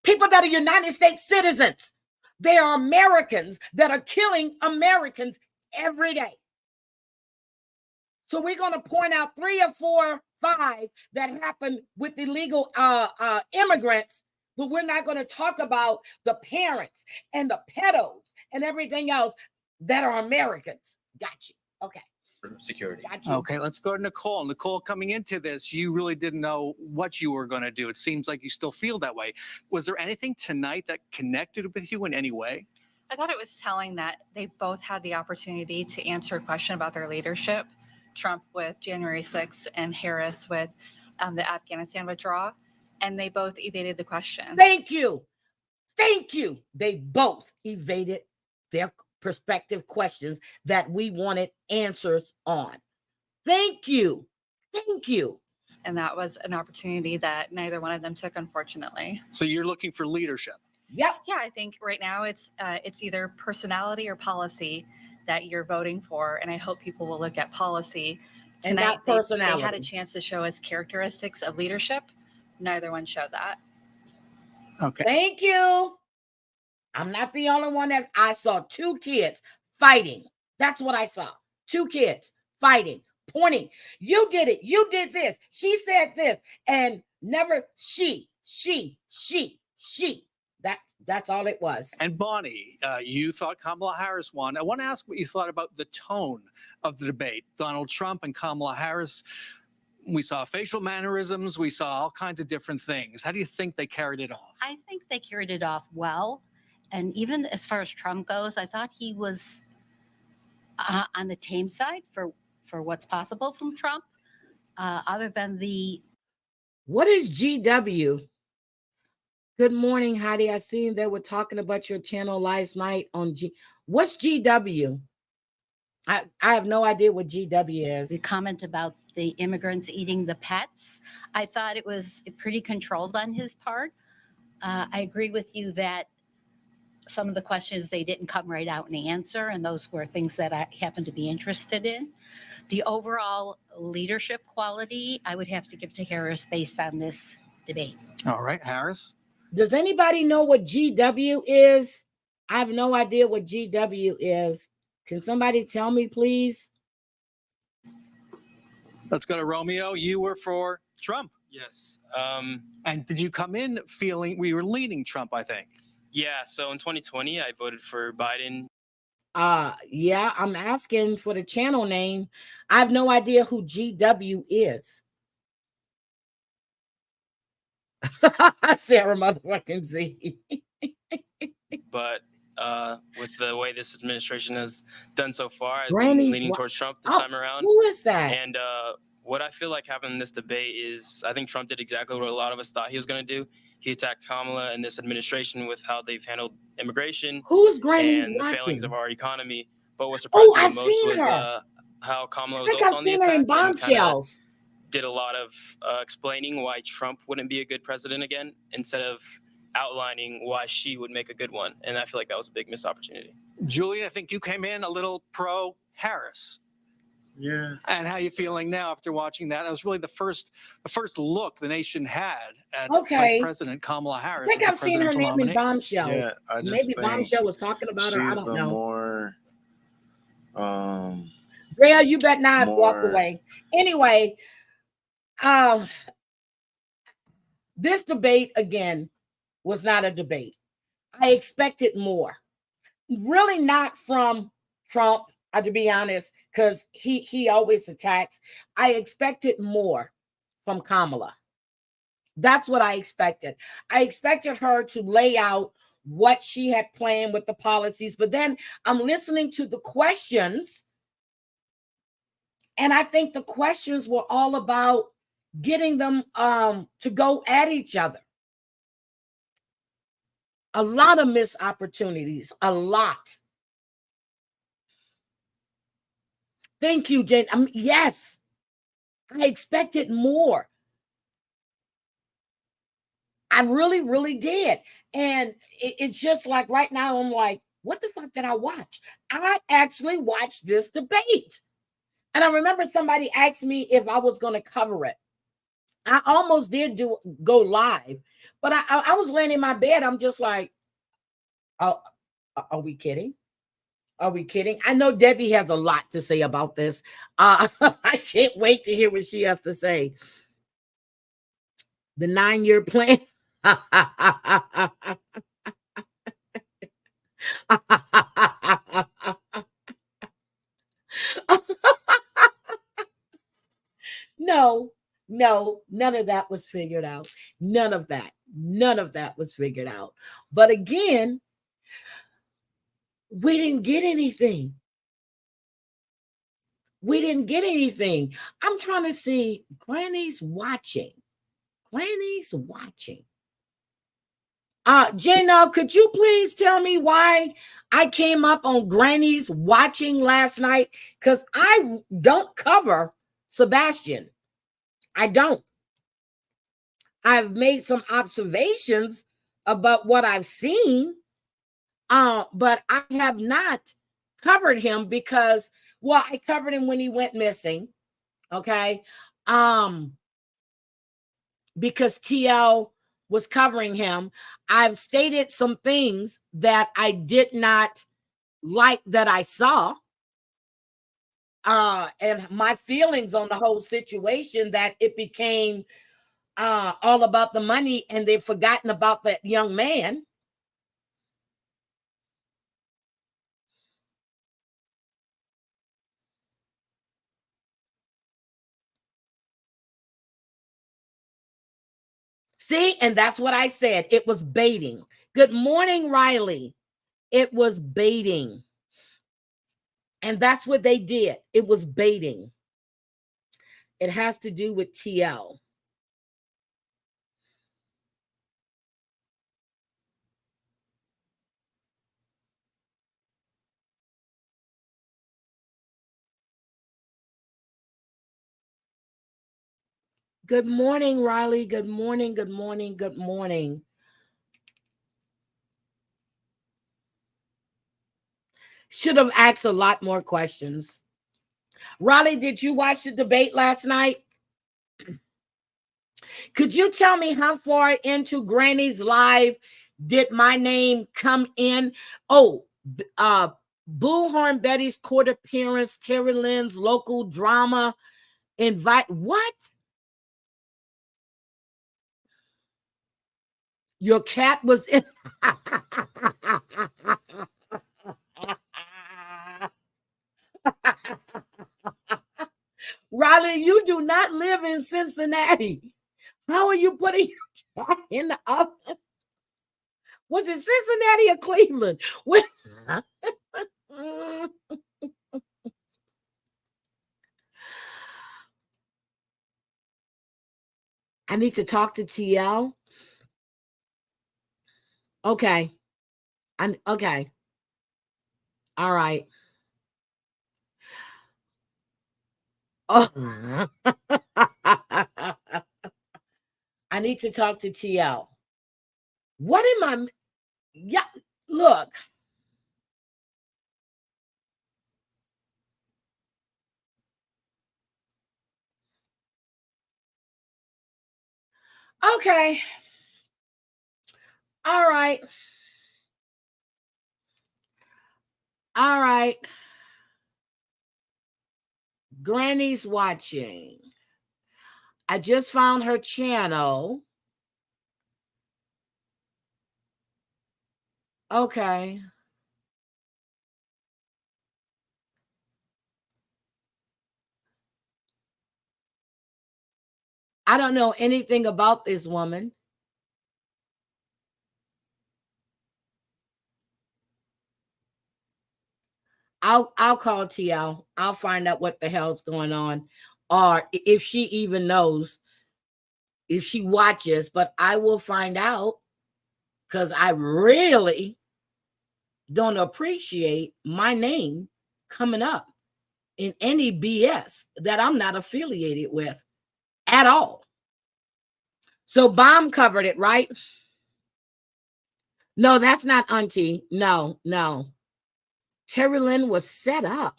People that are United States citizens. They are Americans that are killing Americans every day. So we're going to point out 3 or 4, 5 that happened with illegal immigrants, but we're not going to talk about the parents and the pedos and everything else that are Americans. Got you. Okay. Security. Okay, let's go to Nicole. Nicole, coming into this, you really didn't know what you were going to do. It seems like you still feel that way. Was there anything tonight that connected with you in any way? I thought it was telling that they both had the opportunity to answer a question about their leadership. Trump with January 6th and Harris with the Afghanistan withdrawal, and they both evaded the question. Thank you. Thank you. They both evaded their prospective questions that we wanted answers on. Thank you. Thank you. And that was an opportunity that neither one of them took, unfortunately. So you're looking for leadership. Yep. Yeah, I think right now it's either personality or policy that you're voting for, and I hope people will look at policy. And Tonight, not personality. They had a chance to show us characteristics of leadership. Neither one showed that. Okay. Thank you. I'm not the only one that I saw two kids fighting. That's what I saw. Two kids fighting, pointing. You did it. You did this. She said this. And never she. That's all it was. And Bonnie, you thought Kamala Harris won. I want to ask what you thought about the tone of the debate. Donald Trump and Kamala Harris. We saw facial mannerisms. We saw all kinds of different things. How do you think they carried it off? I think they carried it off well. And even as far as Trump goes, I thought he was on the tame side for what's possible from Trump, other than the... What is GW? Good morning, Heidi. I seen they were talking about your channel last night on What's GW? I have no idea what GW is. The comment about the immigrants eating the pets, I thought it was pretty controlled on his part. I agree with you that some of the questions, they didn't come right out and answer, and those were things that I happen to be interested in. The overall leadership quality, I would have to give to Harris based on this debate. All right, Harris. Does anybody know what GW is? I have no idea what GW is. Can somebody tell me, please? Let's go to Romeo. You were for Trump. Yes. And did you come in feeling we were leaning Trump, I think? Yeah. So in 2020, I voted for Biden. Yeah, I'm asking for the channel name. I have no idea who GW is. Sarah motherfucking Z. But with the way this administration has done so far, I've Granny's been leaning towards Trump this time around. Who is that? And what I feel like happened in this debate is I think Trump did exactly what a lot of us thought he was going to do. He attacked Kamala and this administration with how they've handled immigration. Who's Granny's and the watching? failings of our economy. But what surprised me I've most seen was her. how Kamala I was think also I've on the seen her attack in and kinda Bombshells. did a lot of explaining why Trump wouldn't be a good president again instead of outlining why she would make a good one. And I feel like that was a big missed opportunity. Julian, I think you came in a little pro Harris. Yeah. And how are you feeling now after watching that? It was really the first look the nation had at Okay. Vice President Kamala Harris. I think as the I've seen her presidential name in nominee. Bombshells. Yeah, I just Maybe think Bombshell was talking about her. I she's don't the know. more Drea, you better not walk more- away. Anyway, this debate again was not a debate. I expected more. Really not from Trump, to be honest, because he always attacks. I expected more from Kamala. That's what I expected. I expected her to lay out what she had planned with the policies, but then I'm listening to the questions, and I think the questions were all about getting them to go at each other. A lot of missed opportunities, a lot. Thank you, Jane. Yes, I expected more. I really, really did. And it's just like right now, I'm like, what the fuck did I watch? I actually watched this debate. And I remember somebody asked me if I was going to cover it. I almost did go live, but I was laying in my bed. I'm just like, oh, are we kidding? Are we kidding? I know Debbie has a lot to say about this. I can't wait to hear what she has to say. The 9-year plan. No, none of that was figured out. None of that was figured out. But again, we didn't get anything. We didn't get anything. I'm trying to see. Granny's watching. Granny's watching. Jano, could you please tell me why I came up on Granny's watching last night? Because I don't cover Sebastian. I don't. I've made some observations about what I've seen, but I have not covered him because, well, I covered him when he went missing, okay? Because TL was covering him. I've stated some things that I did not like that I saw, and my feelings on the whole situation, that it became all about the money and they've forgotten about that young man. See, and that's what I said. It was baiting. Good morning, Riley. It was baiting. And that's what they did. It was baiting. It has to do with TL. Good morning, Riley. Good morning, good morning, good morning. Should have asked a lot more questions. Riley, did you watch the debate last night? Could you tell me how far into Granny's live did my name come in? Oh, Bullhorn Betty's court appearance, Terry Lynn's local drama, invite, what? Your cat was in. Riley, you do not live in Cincinnati. How are you putting your cat in the oven? Was it Cincinnati or Cleveland? I need to talk to TL. Okay. Okay. All right. Oh. I need to talk to TL. What am I? Yeah, look. Okay. All right. All right. Granny's watching. I just found her channel. Okay. I don't know anything about this woman. I'll call TL. I'll find out what the hell's going on, or if she even knows, if she watches, but I will find out, because I really don't appreciate my name coming up in any BS that I'm not affiliated with at all. So Bomb covered it, right? No, that's not Auntie. No. Terry Lynn was set up.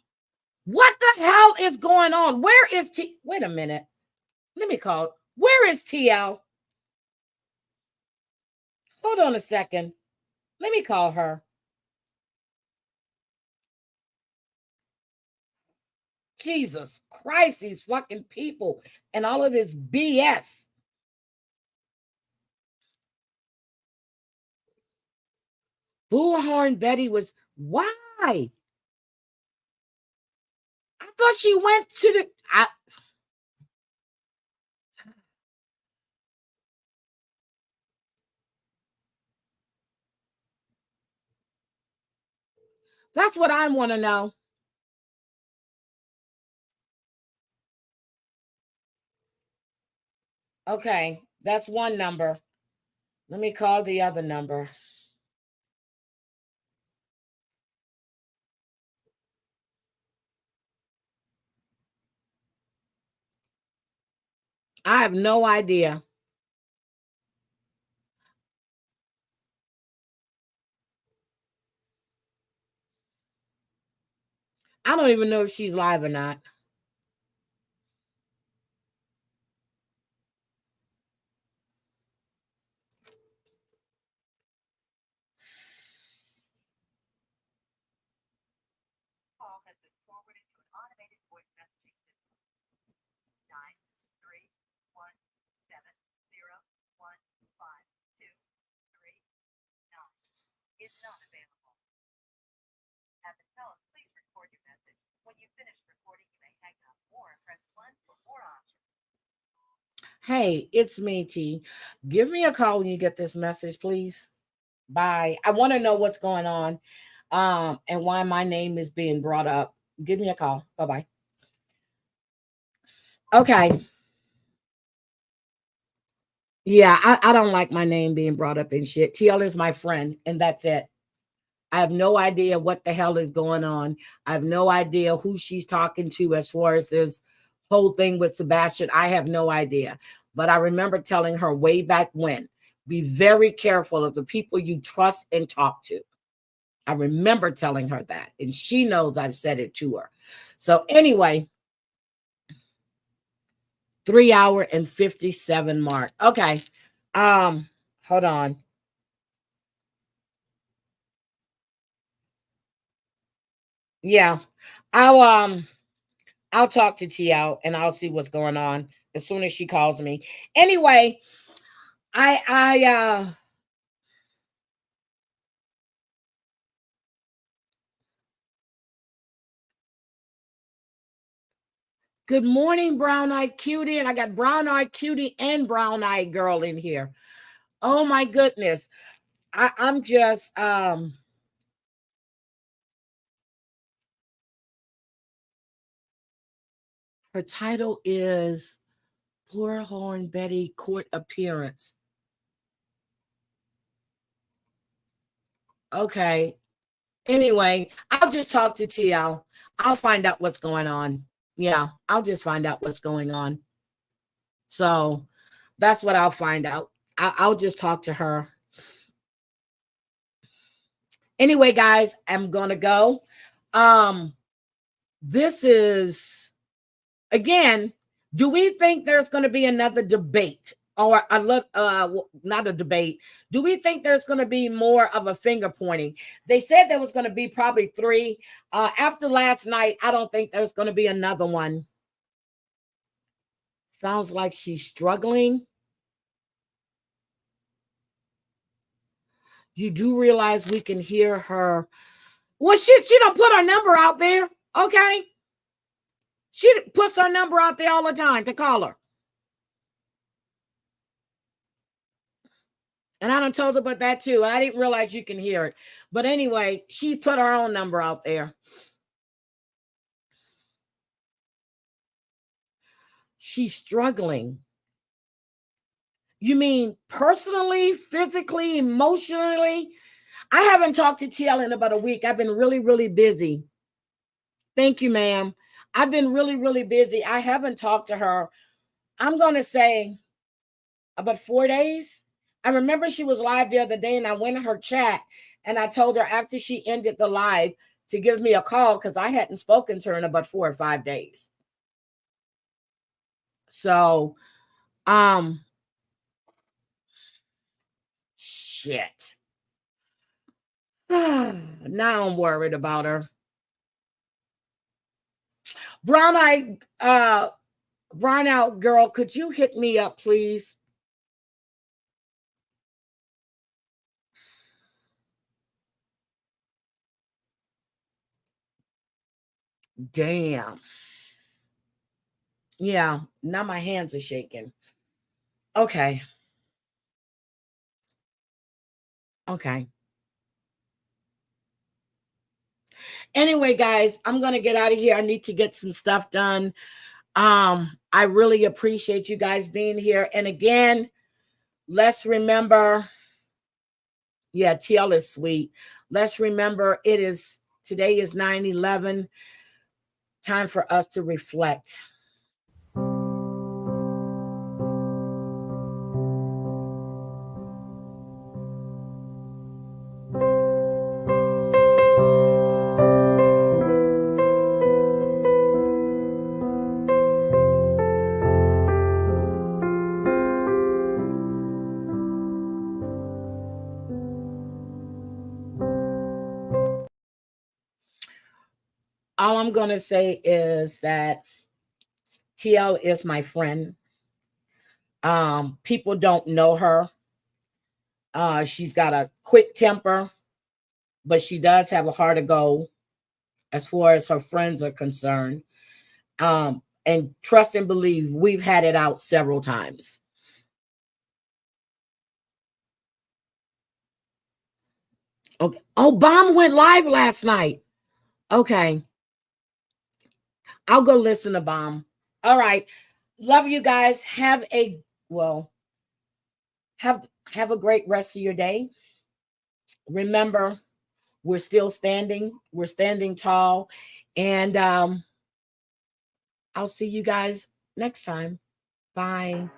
What the hell is going on? Where is T? Wait a minute. Let me call. Where is TL? Hold on a second. Let me call her. Jesus Christ, these fucking people and all of this BS. Bullhorn Betty was, why? I thought she went to the, that's what I want to know. Okay, that's one number. Let me call the other number. I have no idea. I don't even know if she's live or not. Hey, it's me, T. Give me a call when you get this message, please. Bye. I want to know what's going on, and why my name is being brought up. Give me a call. Bye-bye. Okay. Yeah, I don't like my name being brought up in shit. TL is my friend, and that's it. I have no idea what the hell is going on. I have no idea who she's talking to as far as this whole thing with Sebastian. I have no idea. But I remember telling her way back when, be very careful of the people you trust and talk to. I remember telling her that, and she knows I've said it to her. So anyway, 3 hour and 57 mark. Okay. Hold on. Yeah. I'll talk to TL and I'll see what's going on as soon as she calls me. Anyway, good morning, brown-eyed cutie. And I got brown-eyed cutie and brown-eyed girl in here. Oh my goodness. I'm just her title is Bullhorn Betty Court Appearance. Okay. Anyway, I'll just talk to TL. I'll find out what's going on. Yeah, I'll just find out what's going on. So that's what I'll find out. I'll just talk to her. Anyway, guys, I'm going to go. This is, again, do we think there's going to be another debate or not a debate? Do we think there's going to be more of a finger pointing? They said there was going to be probably 3. After last night, I don't think there's going to be another one. Sounds like she's struggling. You do realize we can hear her. Well, she don't put her number out there, okay? She puts her number out there all the time to call her. And I done told her about that too. I didn't realize you can hear it. But anyway, she put her own number out there. She's struggling. You mean personally, physically, emotionally? I haven't talked to TL in about a week. I've been really, really busy. Thank you, ma'am. I've been really, really busy. I haven't talked to her. I'm going to say about 4 days. I remember she was live the other day and I went in her chat and I told her after she ended the live to give me a call because I hadn't spoken to her in about 4 or 5 days. So, shit. Now I'm worried about her. Brown-eyed girl, could you hit me up, please? Damn. Yeah, now my hands are shaking. Okay. Okay. Anyway, guys, I'm going to get out of here. I need to get some stuff done. I I really appreciate you guys being here. And again, let's remember, yeah, TL is sweet. Let's remember today is 9/11. Time for us to reflect. All I'm going to say is that TL is my friend. People don't know her. She's got a quick temper, but she does have a heart of gold as far as her friends are concerned. And trust and believe, we've had it out several times. Okay. Oh, Bomb went live last night. Okay. I'll go listen to Bomb. All right. Love you guys. Have a great rest of your day. Remember, we're still standing. We're standing tall. And I'll see you guys next time. Bye.